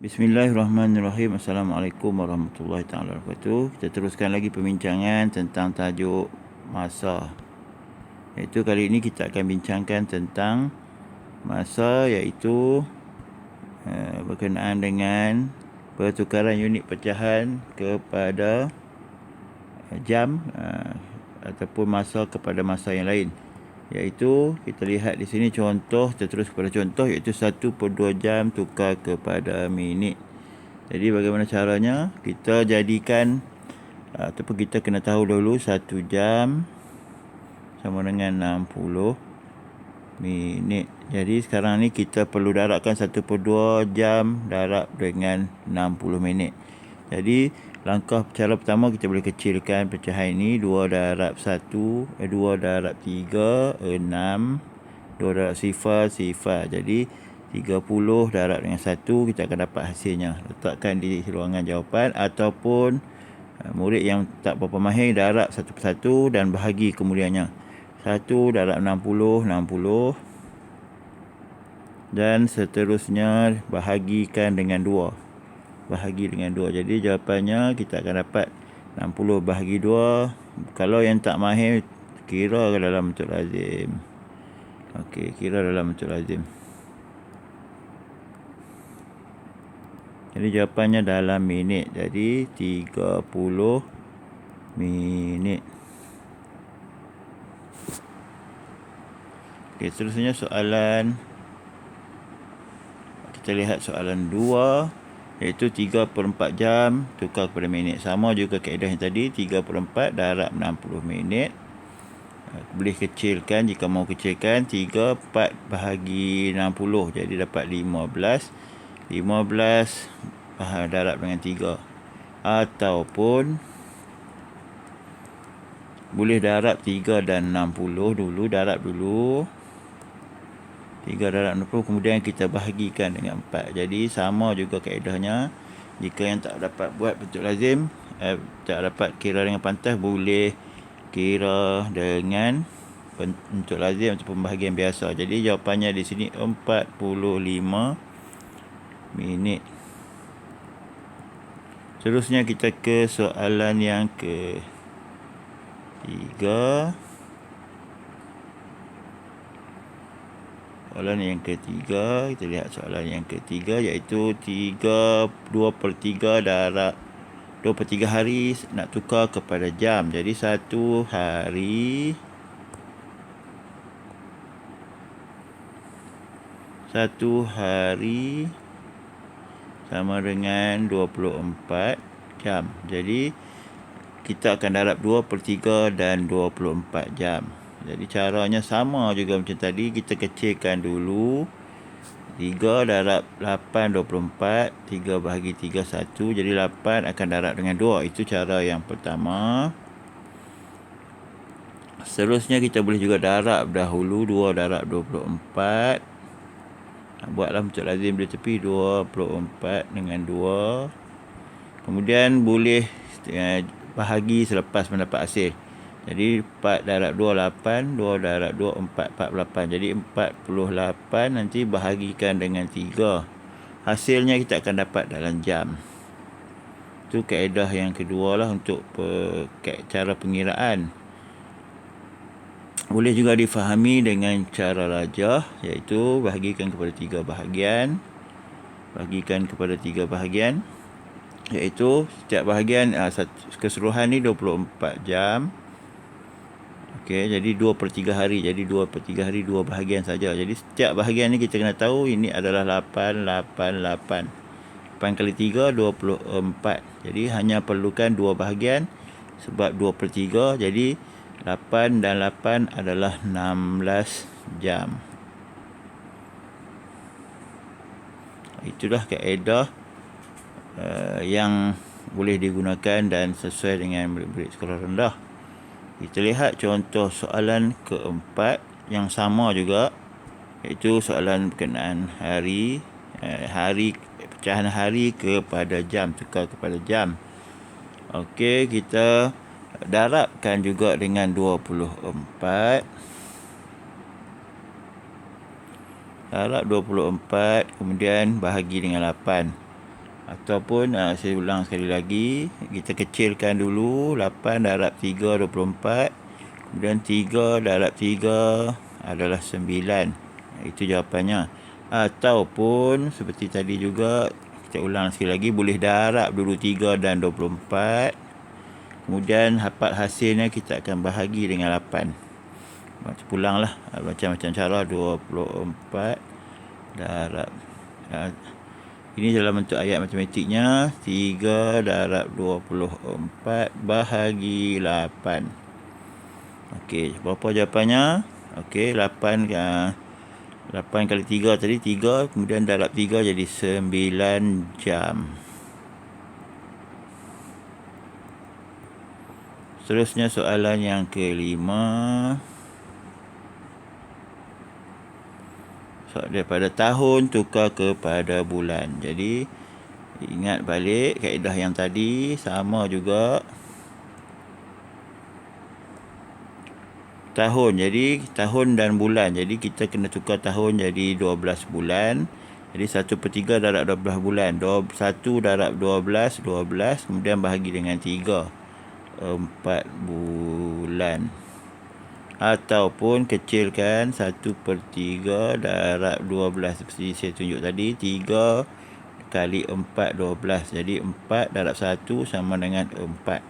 Bismillahirrahmanirrahim. Assalamualaikum warahmatullahi taala wabarakatuh. Kita teruskan lagi perbincangan tentang tajuk masa. Iaitu kali ini kita akan bincangkan tentang masa, iaitu berkenaan dengan pertukaran unit pecahan kepada jam ataupun masa kepada masa yang lain. Iaitu kita lihat di sini contoh, kita terus kepada contoh, iaitu 1/2 jam tukar kepada minit. Jadi bagaimana caranya? Kita jadikan ataupun kita kena tahu dulu 1 jam sama dengan 60 minit. Jadi sekarang ni kita perlu darabkan 1/2 jam darab dengan 60 minit. Jadi cara pertama, kita boleh kecilkan pecahan ini. 2 darab 1, 2 darab 3, 6. 2 darab 0, 0. Jadi 30 darab dengan 1, kita akan dapat hasilnya. Letakkan di ruangan jawapan, ataupun murid yang tak berapa mahir, darab satu persatu dan bahagi kemudiannya. 1 darab 60, 60. Dan seterusnya bahagikan dengan 2. Bahagi dengan 2. Jadi jawapannya kita akan dapat 60 bahagi 2. Kalau yang tak mahir, kira dalam bentuk lazim. Okey, kira dalam bentuk lazim. Jadi jawapannya dalam minit. Jadi 30 minit. Okey, seterusnya soalan. Kita lihat soalan 2, iaitu 3/4 jam tukar kepada minit. Sama juga kaedah yang tadi, 3/4 darab 60 minit. Boleh kecilkan jika mau kecilkan. 3/4 bahagi 60, jadi dapat 15. 15 darab dengan 3. Ataupun boleh darab 3 dan 60 dulu. Darab dulu 3 darab 60, kemudian kita bahagikan dengan 4. Jadi sama juga kaedahnya. Jika yang tak dapat buat bentuk lazim, tak dapat kira dengan pantas, boleh kira dengan bentuk lazim atau pembahagian biasa. Jadi jawapannya di sini 45 minit. Seterusnya kita ke soalan yang ketiga. Soalan yang ketiga, kita lihat soalan yang ketiga, iaitu 2/3 darab 2/3 hari nak tukar kepada jam. Jadi 1 hari sama dengan 24 jam. Jadi kita akan darab 2/3 dan 24 jam. Jadi caranya sama juga macam tadi. Kita kecilkan dulu. 3 darab 8, 24. 3 bahagi 3, 1. Jadi 8 akan darab dengan 2. Itu cara yang pertama. Seterusnya kita boleh juga darab dahulu. 2 darab 24. Buatlah bentuk lazim di tepi. 24 dengan 2. Kemudian boleh bahagi selepas mendapat hasil. Jadi 4 darab 2, 8. 2 darab 2, 4. 48. Jadi 48 nanti bahagikan dengan 3. Hasilnya kita akan dapat dalam jam. Itu kaedah yang kedua lah untuk cara pengiraan. Boleh juga difahami dengan cara rajah, iaitu bahagikan kepada 3 bahagian. Bahagikan kepada 3 bahagian. Iaitu setiap bahagian keseluruhan ni 24 jam. Okey, jadi 2/3 hari. Jadi 2/3 hari 2 bahagian saja. Jadi setiap bahagian ni kita kena tahu ini adalah 8, 8, 8. 8 kali 3, 24. Jadi hanya perlukan 2 bahagian sebab 2/3. Jadi 8 dan 8 adalah 16 jam. Itulah kaedah yang boleh digunakan dan sesuai dengan murid-murid sekolah rendah. Kita lihat contoh soalan keempat yang sama juga, iaitu soalan berkenaan hari, pecahan hari kepada jam, tukar kepada jam. Okey, kita darabkan juga dengan 24. Darab 24, kemudian bahagi dengan 8. Ataupun saya ulang sekali lagi, kita kecilkan dulu 8 darab 3 24. Kemudian 3 darab 3 adalah 9. Itu jawapannya. Ataupun seperti tadi juga, kita ulang sekali lagi, boleh darab dulu 3 dan 24. Kemudian hasilnya kita akan bahagi dengan 8. Macam pulanglah, macam-macam cara. 24 darab, ini dalam bentuk ayat matematiknya, 3 darab 24 bahagi 8. Okey, berapa jawapannya? Okey, 8 kali 3 tadi 3, kemudian darab 3 jadi 9 jam. Seterusnya soalan yang kelima. Daripada tahun tukar kepada bulan. Jadi ingat balik kaedah yang tadi, sama juga. Tahun, jadi tahun dan bulan. Jadi kita kena tukar tahun jadi 12 bulan. Jadi 1/3 darab 12 bulan. 1 darab 12, 12. Kemudian bahagi dengan 3, 4 bulan. Ataupun kecilkan 1/3 darab 12. Seperti saya tunjuk tadi, 3 kali 4, 12. Jadi 4 darab 1 sama dengan 4.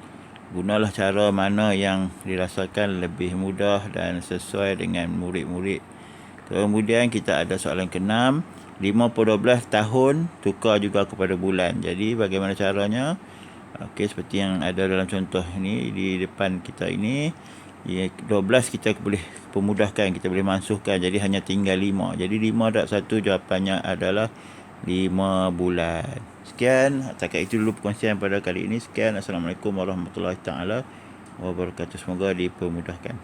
Gunalah cara mana yang dirasakan lebih mudah dan sesuai dengan murid-murid. Kemudian kita ada soalan ke-6. 5/12 tahun tukar juga kepada bulan. Jadi bagaimana caranya? Okey, seperti yang ada dalam contoh ini di depan kita ini. 12 kita boleh pemudahkan, kita boleh mansuhkan. Jadi hanya tinggal 5. Jadi 5 darab 1 jawapannya adalah 5 bulan. Sekian, setakat itu dulu perkongsian pada kali ini. Sekian, Assalamualaikum warahmatullahi taala wabarakatuh. Semoga dipermudahkan.